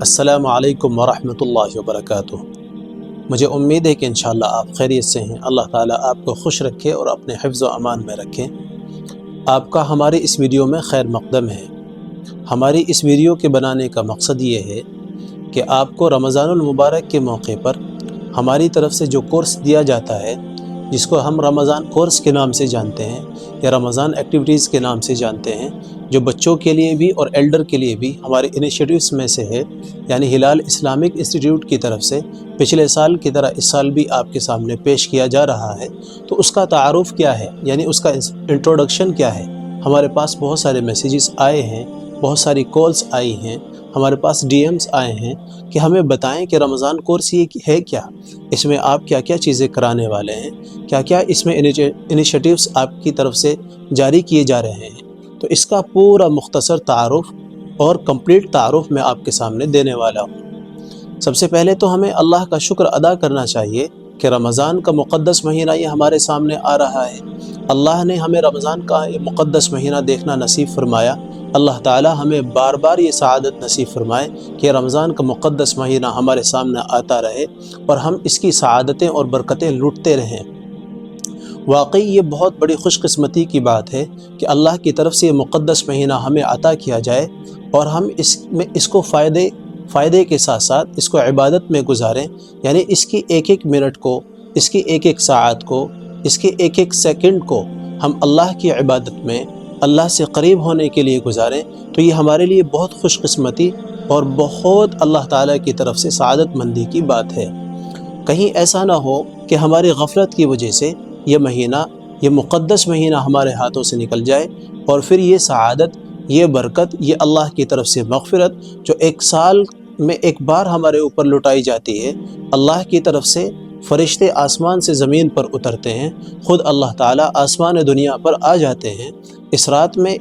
السلام علیکم ورحمۃ اللہ وبرکاتہ۔ مجھے امید ہے کہ انشاءاللہ آپ خیریت سے ہیں۔ اللہ تعالیٰ آپ کو خوش رکھے اور اپنے حفظ و امان میں رکھے۔ آپ کا ہماری اس ویڈیو میں خیر مقدم ہے۔ ہماری اس ویڈیو کے بنانے کا مقصد یہ ہے کہ آپ کو رمضان المبارک کے موقع پر ہماری طرف سے جو کورس دیا جاتا ہے، جس کو ہم رمضان کورس کے نام سے جانتے ہیں یا رمضان ایکٹیویٹیز کے نام سے جانتے ہیں، جو بچوں کے لیے بھی اور ایلڈر کے لیے بھی ہمارے انیشیٹوز میں سے ہے، یعنی ہلال اسلامک انسٹیٹیوٹ کی طرف سے پچھلے سال کی طرح اس سال بھی آپ کے سامنے پیش کیا جا رہا ہے۔ تو اس کا تعارف کیا ہے، یعنی اس کا انٹروڈکشن کیا ہے؟ ہمارے پاس بہت سارے میسیجز آئے ہیں، بہت ساری کالز آئی ہیں، ہمارے پاس ڈی ایمز آئے ہیں کہ ہمیں بتائیں کہ رمضان کورس یہ ہے کیا، اس میں آپ کیا کیا چیزیں کرانے والے ہیں، کیا کیا اس میں انیشیٹوز آپ کی طرف سے جاری کیے جا رہے ہیں۔ تو اس کا پورا مختصر تعارف اور کمپلیٹ تعارف میں آپ کے سامنے دینے والا ہوں۔ سب سے پہلے تو ہمیں اللہ کا شکر ادا کرنا چاہیے کہ رمضان کا مقدس مہینہ یہ ہمارے سامنے آ رہا ہے۔ اللہ نے ہمیں رمضان کا یہ مقدس مہینہ دیکھنا نصیب فرمایا۔ اللہ تعالی ہمیں بار بار یہ سعادت نصیب فرمائے کہ رمضان کا مقدس مہینہ ہمارے سامنے آتا رہے اور ہم اس کی سعادتیں اور برکتیں لوٹتے رہیں۔ واقعی یہ بہت بڑی خوش قسمتی کی بات ہے کہ اللہ کی طرف سے یہ مقدس مہینہ ہمیں عطا کیا جائے اور ہم اس کو فائدے کے ساتھ ساتھ اس کو عبادت میں گزاریں، یعنی اس کی ایک ایک منٹ کو، اس کی ایک ایک ساعت کو، اس کے ایک ایک سیکنڈ کو ہم اللہ کی عبادت میں اللہ سے قریب ہونے کے لیے گزاریں۔ تو یہ ہمارے لیے بہت خوش قسمتی اور بہت اللہ تعالیٰ کی طرف سے سعادت مندی کی بات ہے۔ کہیں ایسا نہ ہو کہ ہماری غفلت کی وجہ سے یہ مقدس مہینہ ہمارے ہاتھوں سے نکل جائے اور پھر یہ سعادت، یہ برکت، یہ اللہ کی طرف سے مغفرت جو ایک سال میں ایک بار ہمارے اوپر لٹائی جاتی ہے، اللہ کی طرف سے فرشتے آسمان سے زمین پر اترتے ہیں، خود اللہ تعالیٰ آسمان دنیا پر آ جاتے ہیں۔ اس رات میں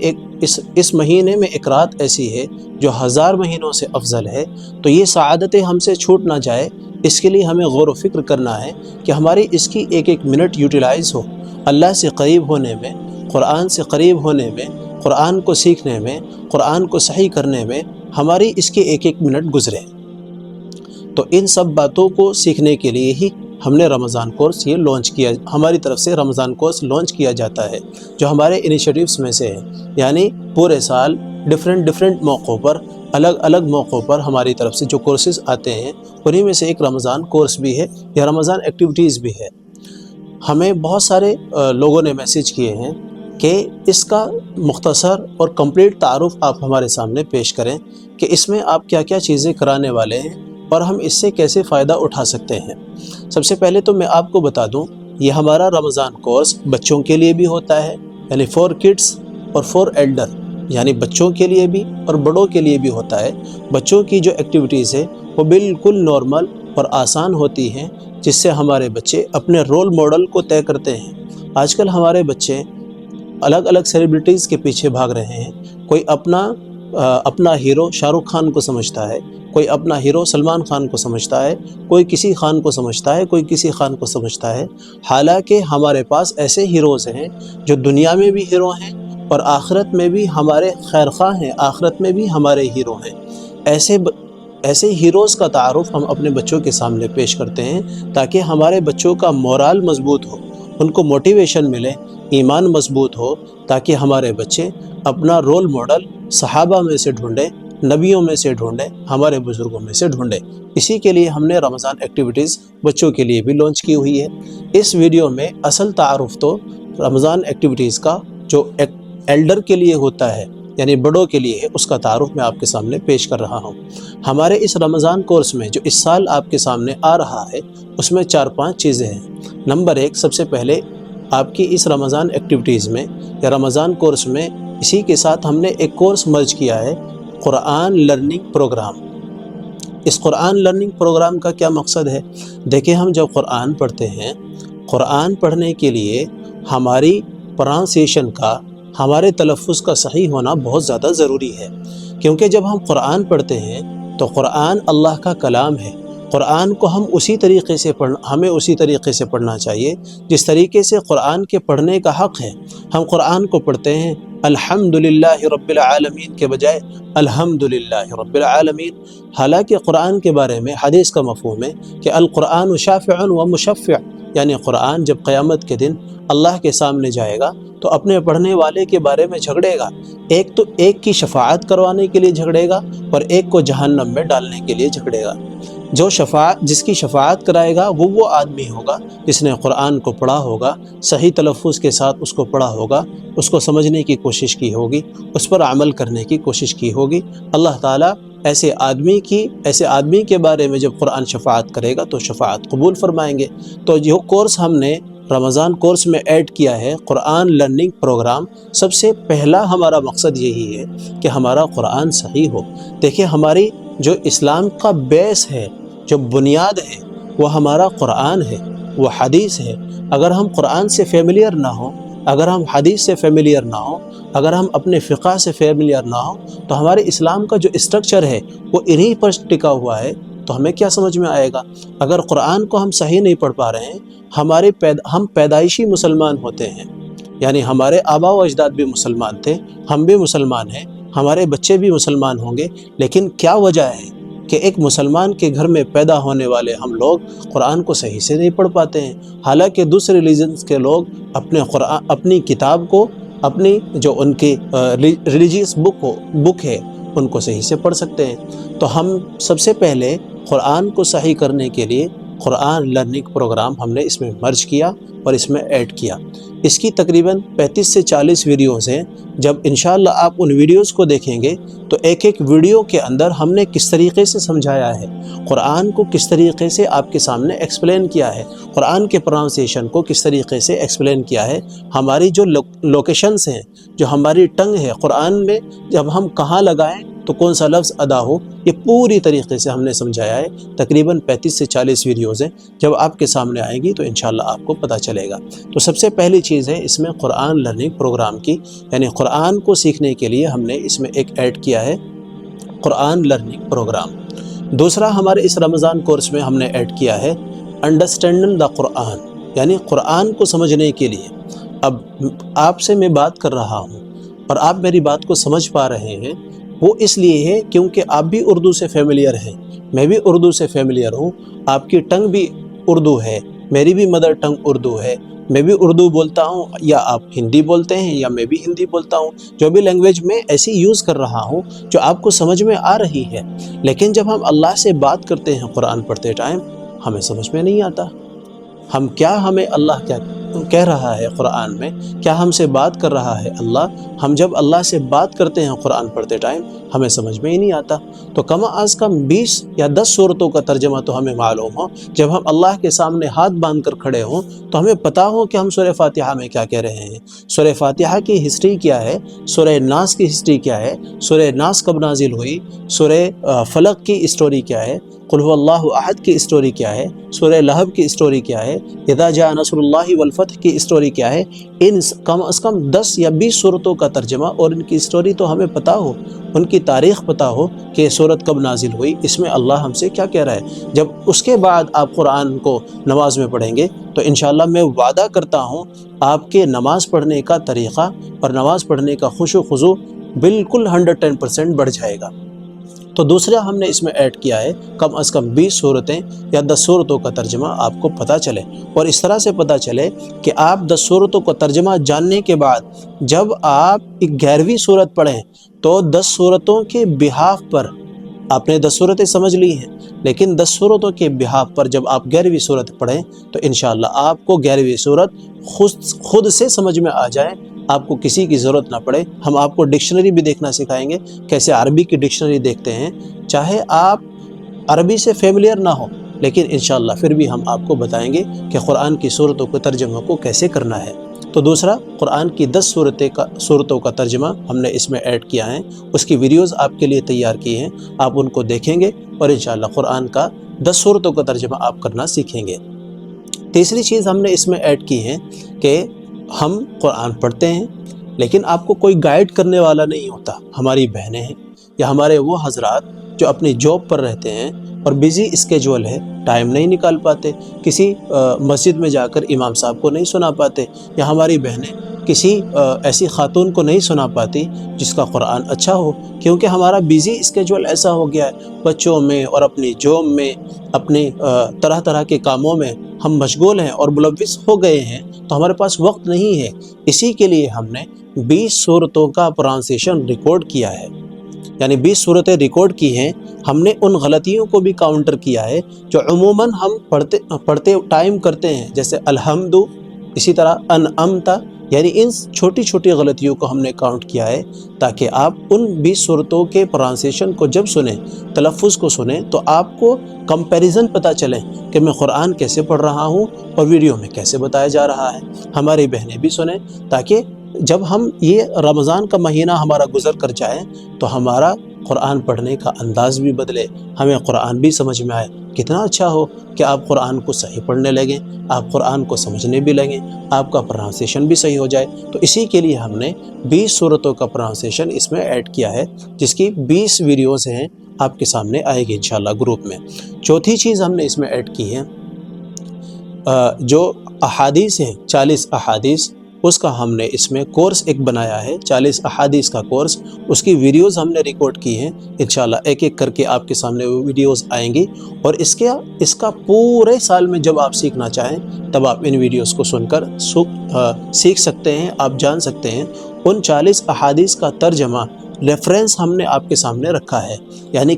اس مہینے میں ایک رات ایسی ہے جو 1000 مہینوں سے افضل ہے۔ تو یہ سعادتیں ہم سے چھوٹ نہ جائے، اس کے لیے ہمیں غور و فکر کرنا ہے کہ ہماری اس کی ایک ایک منٹ یوٹیلائز ہو، اللہ سے قریب ہونے میں، قرآن سے قریب ہونے میں، قرآن کو سیکھنے میں، قرآن کو صحیح کرنے میں ہماری اس کی ایک ایک منٹ گزرے۔ تو ان سب باتوں کو سیکھنے کے لیے ہی ہم نے رمضان کورس یہ لانچ کیا، ہماری طرف سے رمضان کورس لانچ کیا جاتا ہے، جو ہمارے انیشیٹوز میں سے ہے، یعنی پورے سال ڈیفرنٹ موقعوں پر، الگ موقعوں پر ہماری طرف سے جو کورسز آتے ہیں، انہی میں سے ایک رمضان کورس بھی ہے یا رمضان ایکٹیویٹیز بھی ہے۔ ہمیں بہت سارے لوگوں نے میسیج کیے ہیں کہ اس کا مختصر اور کمپلیٹ تعارف آپ ہمارے سامنے پیش کریں کہ اس میں آپ کیا کیا چیزیں کرانے والے ہیں اور ہم اس سے کیسے فائدہ اٹھا سکتے ہیں۔ سب سے پہلے تو میں آپ کو بتا دوں، یہ ہمارا رمضان کورس بچوں کے لیے بھی ہوتا ہے، یعنی فور کڈس اور فور ایلڈر، یعنی بچوں کے لیے بھی اور بڑوں کے لیے بھی ہوتا ہے۔ بچوں کی جو ایکٹیویٹیز ہے وہ بالکل نارمل اور آسان ہوتی ہیں، جس سے ہمارے بچے اپنے رول ماڈل کو طے کرتے ہیں۔ آج کل ہمارے بچے الگ سیلیبریٹیز کے پیچھے بھاگ رہے ہیں۔ کوئی اپنا ہیرو شاہ رخ خان کو سمجھتا ہے، کوئی اپنا ہیرو سلمان خان کو سمجھتا ہے، کوئی کسی خان کو سمجھتا ہے، کوئی کسی خان کو سمجھتا ہے۔ حالانکہ ہمارے پاس ایسے ہیروز ہیں جو دنیا میں بھی ہیرو ہیں اور آخرت میں بھی ہمارے خیر خواہ ہیں، آخرت میں بھی ہمارے ہیرو ہیں۔ ایسے ہیروز کا تعارف ہم اپنے بچوں کے سامنے پیش کرتے ہیں تاکہ ہمارے بچوں کا مورال مضبوط ہو، ان کو موٹیویشن ملے، ایمان مضبوط ہو، تاکہ ہمارے بچے اپنا رول ماڈل صحابہ میں سے ڈھونڈیں، نبیوں میں سے ڈھونڈیں، ہمارے بزرگوں میں سے ڈھونڈیں۔ اسی کے لیے ہم نے رمضان ایکٹیویٹیز بچوں کے لیے بھی لانچ کی ہوئی ہے۔ اس ویڈیو میں اصل تعارف تو رمضان ایکٹیویٹیز کا جو ایلڈر کے لیے ہوتا ہے، یعنی بڑوں کے لیے ہے، اس کا تعارف میں آپ کے سامنے پیش کر رہا ہوں۔ ہمارے اس رمضان کورس میں جو اس سال آپ کے سامنے آ رہا ہے، اس میں 4-5 چیزیں ہیں۔ نمبر 1، سب سے پہلے آپ کی اس رمضان ایکٹیویٹیز میں یا رمضان کورس میں اسی کے ساتھ ہم نے ایک کورس مرج کیا ہے، قرآن لرننگ پروگرام۔ اس قرآن لرننگ پروگرام کا کیا مقصد ہے؟ دیکھیں، ہم جب قرآن پڑھتے ہیں، قرآن پڑھنے کے لیے ہماری پروننسیشن کا، ہمارے تلفظ کا صحیح ہونا بہت زیادہ ضروری ہے، کیونکہ جب ہم قرآن پڑھتے ہیں تو قرآن اللہ کا کلام ہے قرآن کو ہمیں اسی طریقے سے پڑھنا چاہیے جس طریقے سے قرآن کے پڑھنے کا حق ہے۔ ہم قرآن کو پڑھتے ہیں الحمدللہ رب العالمین کے بجائے الحمدللہ رب العالمین، حالانکہ قرآن کے بارے میں حدیث کا مفہوم ہے کہ القرآن شافع و مشفع، یعنی قرآن جب قیامت کے دن اللہ کے سامنے جائے گا تو اپنے پڑھنے والے کے بارے میں جھگڑے گا، ایک کی شفاعت کروانے کے لیے جھگڑے گا اور ایک کو جہنم میں ڈالنے کے لیے جھگڑے گا۔ جس کی شفاعت کرائے گا وہ آدمی ہوگا جس نے قرآن کو پڑھا ہوگا، صحیح تلفظ کے ساتھ اس کو پڑھا ہوگا، اس کو سمجھنے کی کوشش کی ہوگی، اس پر عمل کرنے کی کوشش کی ہوگی۔ اللہ تعالیٰ ایسے آدمی کے بارے میں جب قرآن شفاعت کرے گا تو شفاعت قبول فرمائیں گے۔ تو جو کورس ہم نے رمضان کورس میں ایڈ کیا ہے، قرآن لرننگ پروگرام، سب سے پہلا ہمارا مقصد یہی ہے کہ ہمارا قرآن صحیح ہو۔ دیکھیں، ہماری جو اسلام کا بیس ہے، جو بنیاد ہے، وہ ہمارا قرآن ہے، وہ حدیث ہے۔ اگر ہم قرآن سے فیملیئر نہ ہوں، اگر ہم حدیث سے فیملیئر نہ ہوں، اگر ہم اپنے فقہ سے فیملیئر نہ ہوں، تو ہمارے اسلام کا جو اسٹرکچر ہے وہ انہی پر ٹکا ہوا ہے، تو ہمیں کیا سمجھ میں آئے گا؟ اگر قرآن کو ہم صحیح نہیں پڑھ پا رہے ہیں، ہم پیدائشی مسلمان ہوتے ہیں، یعنی ہمارے آبا و اجداد بھی مسلمان تھے، ہم بھی مسلمان ہیں، ہمارے بچے بھی مسلمان ہوں گے، لیکن کیا وجہ ہے کہ ایک مسلمان کے گھر میں پیدا ہونے والے ہم لوگ قرآن کو صحیح سے نہیں پڑھ پاتے ہیں، حالانکہ دوسرے ریلیجنز کے لوگ اپنی کتاب کو، اپنی جو ان کی ریلیجیس بک ہے، ان کو صحیح سے پڑھ سکتے ہیں۔ تو ہم سب سے پہلے قرآن کو صحیح کرنے کے لیے قرآن لرننگ پروگرام ہم نے اس میں مرج کیا اور اس میں ایڈ کیا۔ اس کی تقریباً 35 سے 40 ویڈیوز ہیں۔ جب انشاءاللہ آپ ان ویڈیوز کو دیکھیں گے تو ایک ویڈیو کے اندر ہم نے کس طریقے سے سمجھایا ہے، قرآن کو کس طریقے سے آپ کے سامنے ایکسپلین کیا ہے، قرآن کے پروننسیشن کو کس طریقے سے ایکسپلین کیا ہے، ہماری جو لوکیشنز ہیں، جو ہماری ٹنگ ہے قرآن میں، جب ہم کہاں لگائیں تو کون سا لفظ ادا ہو، یہ پوری طریقے سے ہم نے سمجھایا ہے۔ تقریباً 35 سے 40 ویڈیوز ہیں، جب آپ کے سامنے آئیں گی تو انشاءاللہ آپ کو پتہ چلے گا۔ تو سب سے پہلی چیز ہے اس میں قرآن لرننگ پروگرام کی، یعنی قرآن کو سیکھنے کے لیے ہم نے اس میں ایک ایڈ کیا ہے قرآن لرننگ پروگرام۔ دوسرا ہمارے اس رمضان کورس میں ہم نے ایڈ کیا ہے انڈرسٹینڈنگ دا قرآن، یعنی قرآن کو سمجھنے کے لیے۔ اب آپ سے میں بات کر رہا ہوں اور آپ میری بات کو سمجھ پا رہے ہیں، وہ اس لیے ہے کیونکہ آپ بھی اردو سے فیملیئر ہیں، میں بھی اردو سے فیملیئر ہوں، آپ کی ٹنگ بھی اردو ہے، میری بھی مدر ٹنگ اردو ہے، میں بھی اردو بولتا ہوں، یا آپ ہندی بولتے ہیں یا میں بھی ہندی بولتا ہوں، جو بھی لینگویج میں ایسی یوز کر رہا ہوں جو آپ کو سمجھ میں آ رہی ہے۔ لیکن جب ہم اللہ سے بات کرتے ہیں قرآن پڑھتے ٹائم، ہمیں سمجھ میں نہیں آتا ہمیں اللہ کیا کہہ رہا ہے قرآن میں، کیا ہم سے بات کر رہا ہے اللہ۔ ہم جب اللہ سے بات کرتے ہیں قرآن پڑھتے ٹائم، ہمیں سمجھ میں ہی نہیں آتا۔ تو کم از کم 20 یا 10 صورتوں کا ترجمہ تو ہمیں معلوم ہو، جب ہم اللہ کے سامنے ہاتھ باندھ کر کھڑے ہوں تو ہمیں پتہ ہو کہ ہم سورہ فاتحہ میں کیا کہہ رہے ہیں، سورہ فاتحہ کی ہسٹری کیا ہے، سورہ ناس کی ہسٹری کیا ہے، سورہ ناس کب نازل ہوئی، سورہ فلق کی اسٹوری کیا ہے، قل هو اللہ احد کی اسٹوری کیا ہے، سورہ لہب کی اسٹوری کیا ہے، اذا جاء نصر اللہ والفتح کی اسٹوری کیا ہے۔ ان کم از کم 10 یا 20 صورتوں کا ترجمہ اور ان کی اسٹوری تو ہمیں پتہ ہو، ان کی تاریخ پتہ ہو کہ یہ صورت کب نازل ہوئی، اس میں اللہ ہم سے کیا کہہ رہا ہے۔ جب اس کے بعد آپ قرآن کو نماز میں پڑھیں گے تو انشاءاللہ میں وعدہ کرتا ہوں آپ کے نماز پڑھنے کا طریقہ اور نماز پڑھنے کا خشوع و خضوع بالکل 110% بڑھ جائے گا۔ تو دوسرا ہم نے اس میں ایڈ کیا ہے کم از کم 20 صورتیں یا 10 صورتوں کا ترجمہ آپ کو پتہ چلے، اور اس طرح سے پتہ چلے کہ آپ 10 صورتوں کا ترجمہ جاننے کے بعد جب آپ 11ویں صورت پڑھیں تو 10 صورتوں کے بہاف پر، آپ نے 10 صورتیں سمجھ لی ہیں، لیکن 10 صورتوں کے بہاف پر جب آپ 11ویں صورت پڑھیں تو انشاءاللہ آپ کو 11ویں صورت خود سے سمجھ میں آ جائے، آپ کو کسی کی ضرورت نہ پڑے۔ ہم آپ کو ڈکشنری بھی دیکھنا سکھائیں گے، کیسے عربی کی ڈکشنری دیکھتے ہیں، چاہے آپ عربی سے فیملیئر نہ ہو، لیکن انشاءاللہ پھر بھی ہم آپ کو بتائیں گے کہ قرآن کی صورتوں کے ترجمہ کو کیسے کرنا ہے۔ تو دوسرا قرآن کی 10 صورتوں کا ترجمہ ہم نے اس میں ایڈ کیا ہے، اس کی ویڈیوز آپ کے لیے تیار کی ہیں، آپ ان کو دیکھیں گے اور انشاءاللہ قرآن کا 10 صورتوں کا ترجمہ آپ کرنا سیکھیں گے۔ تیسری چیز ہم نے اس میں ایڈ کی ہے کہ ہم قرآن پڑھتے ہیں لیکن آپ کو کوئی گائیڈ کرنے والا نہیں ہوتا۔ ہماری بہنیں ہیں، یا ہمارے وہ حضرات جو اپنی جاب پر رہتے ہیں اور بیزی اسکیجول ہے، ٹائم نہیں نکال پاتے، کسی مسجد میں جا کر امام صاحب کو نہیں سنا پاتے، یا ہماری بہنیں کسی ایسی خاتون کو نہیں سنا پاتی جس کا قرآن اچھا ہو، کیونکہ ہمارا بیزی اسکیجول ایسا ہو گیا ہے، بچوں میں اور اپنی جاب میں، اپنی طرح طرح کے کاموں میں ہم مشغول ہیں اور ملوث ہو گئے ہیں، تو ہمارے پاس وقت نہیں ہے۔ اسی کے لیے ہم نے 20 صورتوں کا پروننسیشن ریکارڈ کیا ہے، یعنی 20 صورتیں ریکارڈ کی ہیں۔ ہم نے ان غلطیوں کو بھی کاؤنٹر کیا ہے جو عموماً ہم پڑھتے ٹائم کرتے ہیں، جیسے الحمد، اسی طرح انعمت، یعنی ان چھوٹی چھوٹی غلطیوں کو ہم نے کاؤنٹ کیا ہے تاکہ آپ ان 20 صورتوں کے پروننسیشن کو جب سنیں، تلفظ کو سنیں، تو آپ کو کمپیریزن پتہ چلے کہ میں قرآن کیسے پڑھ رہا ہوں اور ویڈیو میں کیسے بتایا جا رہا ہے۔ ہماری بہنیں بھی سنیں تاکہ جب ہم یہ رمضان کا مہینہ ہمارا گزر کر جائے تو ہمارا قرآن پڑھنے کا انداز بھی بدلے، ہمیں قرآن بھی سمجھ میں آئے۔ کتنا اچھا ہو کہ آپ قرآن کو صحیح پڑھنے لگیں، آپ قرآن کو سمجھنے بھی لگیں، آپ کا پروننسیشن بھی صحیح ہو جائے۔ تو اسی کے لیے ہم نے 20 صورتوں کا پروننسیشن اس میں ایڈ کیا ہے، جس کی 20 ویڈیوز ہیں، آپ کے سامنے آئے گی انشاءاللہ گروپ میں۔ چوتھی چیز ہم نے اس میں ایڈ کی ہے، جو احادیث ہیں، 40 احادیث، اس کا ہم نے اس میں کورس ایک بنایا ہے، 40 احادیث کا کورس، اس کی ویڈیوز ہم نے ریکارڈ کی ہیں۔ انشاءاللہ ایک ایک کر کے آپ کے سامنے وہ ویڈیوز آئیں گی، اور اس کا پورے سال میں جب آپ سیکھنا چاہیں تب آپ ان ویڈیوز کو سن کر سیکھ سکتے ہیں، آپ جان سکتے ہیں۔ ان 40 احادیث کا ترجمہ ریفرنس ہم نے آپ کے سامنے رکھا ہے، یعنی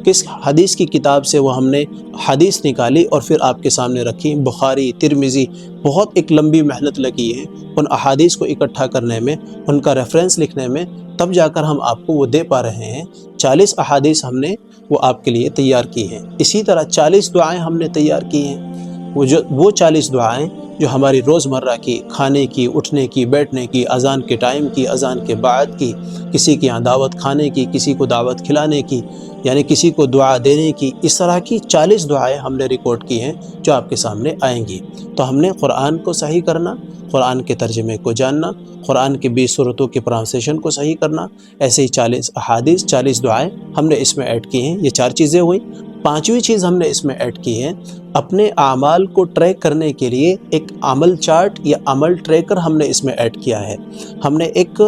کس حدیث کی کتاب سے وہ ہم نے حدیث نکالی اور پھر آپ کے سامنے رکھی۔ بخاری، ترمذی، بہت ایک لمبی محنت لگی ہے ان احادیث کو اکٹھا کرنے میں، ان کا ریفرنس لکھنے میں، تب جا کر ہم آپ کو وہ دے پا رہے ہیں۔ 40 احادیث ہم نے وہ آپ کے لیے تیار کی ہیں۔ اسی طرح 40 دعائیں ہم نے تیار کی ہیں، وہ 40 دعائیں جو ہماری روزمرہ کی، کھانے کی، اٹھنے کی، بیٹھنے کی، اذان کے ٹائم کی، اذان کے بعد کی، کسی کے یہاں دعوت کھانے کی، کسی کو دعوت کھلانے کی، یعنی کسی کو دعا دینے کی، اس طرح کی 40 دعائیں ہم نے ریکارڈ کی ہیں جو آپ کے سامنے آئیں گی۔ تو ہم نے قرآن کو صحیح کرنا، قرآن کے ترجمے کو جاننا، قرآن کے 20 صورتوں کے پروننسیشن کو صحیح کرنا، ایسے ہی 40 احادیث، 40 دعائیں ہم نے اس میں ایڈ کی ہیں۔ یہ 4 چیزیں ہوئیں۔ 5ویں چیز ہم نے اس میں ایڈ کی ہے، اپنے اعمال کو ٹریک کرنے کے لیے ایک عمل چارٹ یا عمل ٹریکر ہم نے اس میں ایڈ کیا ہے۔ ہم نے ایک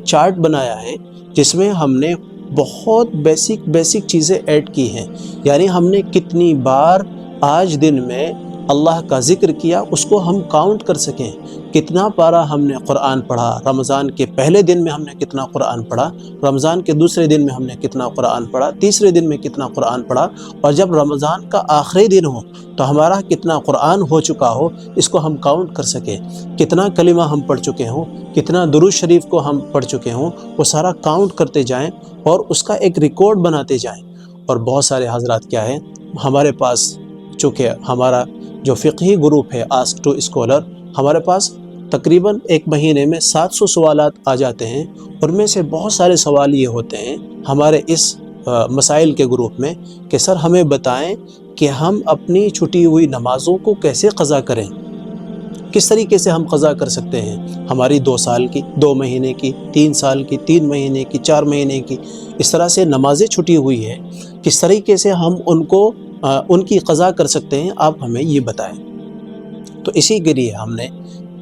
چارٹ بنایا ہے جس میں ہم نے بہت بیسک چیزیں ایڈ کی ہیں، یعنی ہم نے کتنی بار آج دن میں اللہ کا ذکر کیا اس کو ہم کاؤنٹ کر سکیں، کتنا پارہ ہم نے قرآن پڑھا، رمضان کے پہلے دن میں ہم نے کتنا قرآن پڑھا، رمضان کے دوسرے دن میں ہم نے کتنا قرآن پڑھا، تیسرے دن میں کتنا قرآن پڑھا، اور جب رمضان کا آخری دن ہو تو ہمارا کتنا قرآن ہو چکا ہو، اس کو ہم کاؤنٹ کر سکیں، کتنا کلمہ ہم پڑھ چکے ہوں، کتنا درود شریف کو ہم پڑھ چکے ہوں، وہ سارا کاؤنٹ کرتے جائیں اور اس کا ایک ریکارڈ بناتے جائیں۔ اور بہت سارے حضرات کیا ہے، ہمارے پاس چونکہ ہمارا جو فقہی گروپ ہے آسک ٹو اسکالر، ہمارے پاس تقریباً ایک مہینے میں 700 سوالات آ جاتے ہیں، ان میں سے بہت سارے سوال یہ ہوتے ہیں ہمارے اس مسائل کے گروپ میں کہ سر ہمیں بتائیں کہ ہم اپنی چھٹی ہوئی نمازوں کو کیسے قضا کریں، کس طریقے سے ہم قضا کر سکتے ہیں، ہماری 2 سال کی، 2 مہینے کی، 3 سال کی، 3 مہینے کی، 4 مہینے کی، اس طرح سے نمازیں چھٹی ہوئی ہیں، کس طریقے سے ہم ان کی قضا کر سکتے ہیں، آپ ہمیں یہ بتائیں۔ تو اسی کے لیے ہم نے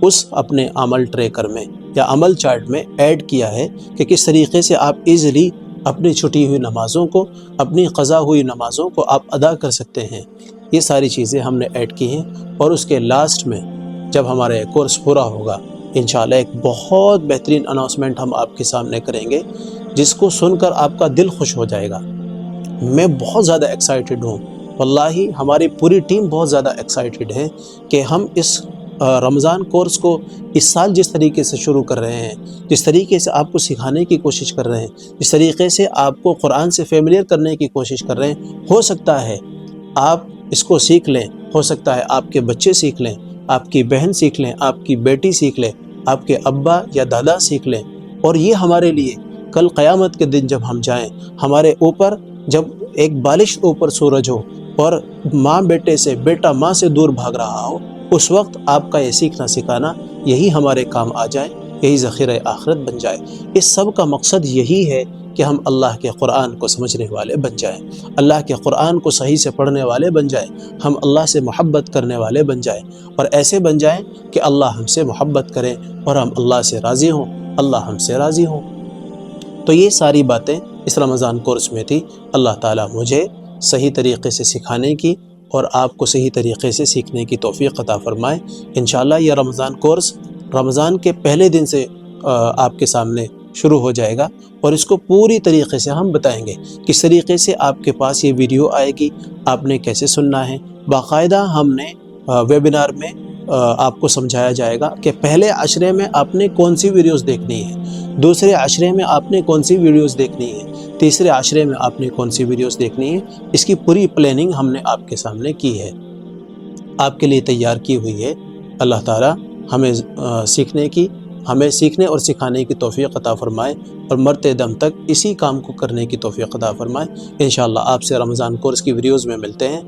اس اپنے عمل ٹریکر میں یا عمل چارٹ میں ایڈ کیا ہے کہ کس طریقے سے آپ ایزیلی اپنی چھٹی ہوئی نمازوں کو، اپنی قضا ہوئی نمازوں کو آپ ادا کر سکتے ہیں۔ یہ ساری چیزیں ہم نے ایڈ کی ہیں، اور اس کے لاسٹ میں جب ہمارا یہ کورس پورا ہوگا انشاءاللہ ایک بہت بہترین اناؤنسمنٹ ہم آپ کے سامنے کریں گے، جس کو سن کر آپ کا دل خوش ہو جائے گا۔ میں بہت زیادہ ایکسائٹڈ ہوں، واللہ ہماری پوری ٹیم بہت زیادہ ایکسائٹڈ ہے کہ ہم اس رمضان کورس کو اس سال جس طریقے سے شروع کر رہے ہیں، جس طریقے سے آپ کو سکھانے کی کوشش کر رہے ہیں، جس طریقے سے آپ کو قرآن سے فیملیئر کرنے کی کوشش کر رہے ہیں، ہو سکتا ہے آپ اس کو سیکھ لیں، ہو سکتا ہے آپ کے بچے سیکھ لیں، آپ کی بہن سیکھ لیں، آپ کی بیٹی سیکھ لیں، آپ کے ابا یا دادا سیکھ لیں، اور یہ ہمارے لیے کل قیامت کے دن جب ہم جائیں، ہمارے اوپر جب ایک بالش اوپر سورج ہو اور ماں بیٹے سے، بیٹا ماں سے دور بھاگ رہا ہو، اس وقت آپ کا یہ سیکھنا سکھانا یہی ہمارے کام آ جائے، یہی ذخیرہ آخرت بن جائے۔ اس سب کا مقصد یہی ہے کہ ہم اللہ کے قرآن کو سمجھنے والے بن جائیں، اللہ کے قرآن کو صحیح سے پڑھنے والے بن جائیں، ہم اللہ سے محبت کرنے والے بن جائیں، اور ایسے بن جائیں کہ اللہ ہم سے محبت کرے اور ہم اللہ سے راضی ہوں، اللہ ہم سے راضی ہوں۔ تو یہ ساری باتیں اس رمضان کورس میں تھی۔ اللہ تعالیٰ مجھے صحیح طریقے سے سکھانے کی اور آپ کو صحیح طریقے سے سیکھنے کی توفیق عطا فرمائے۔ انشاءاللہ یہ رمضان کورس رمضان کے پہلے دن سے آپ کے سامنے شروع ہو جائے گا، اور اس کو پوری طریقے سے ہم بتائیں گے کس طریقے سے آپ کے پاس یہ ویڈیو آئے گی، آپ نے کیسے سننا ہے۔ باقاعدہ ہم نے ویبینار میں آپ کو سمجھایا جائے گا کہ پہلے عشرے میں آپ نے کون سی ویڈیوز دیکھنی ہے، دوسرے عشرے میں آپ نے کون سی ویڈیوز دیکھنی ہے، تیسرے عشرے میں آپ نے کون سی ویڈیوز دیکھنی ہے۔ اس کی پوری پلاننگ ہم نے آپ کے سامنے کی ہے، آپ کے لیے تیار کی ہوئی ہے۔ اللہ تعالیٰ ہمیں سیکھنے اور سکھانے کی توفیق عطا فرمائے، اور مرتے دم تک اسی کام کو کرنے کی توفیق عطا فرمائے۔ انشاءاللہ آپ سے رمضان کورس کی ویڈیوز میں ملتے ہیں۔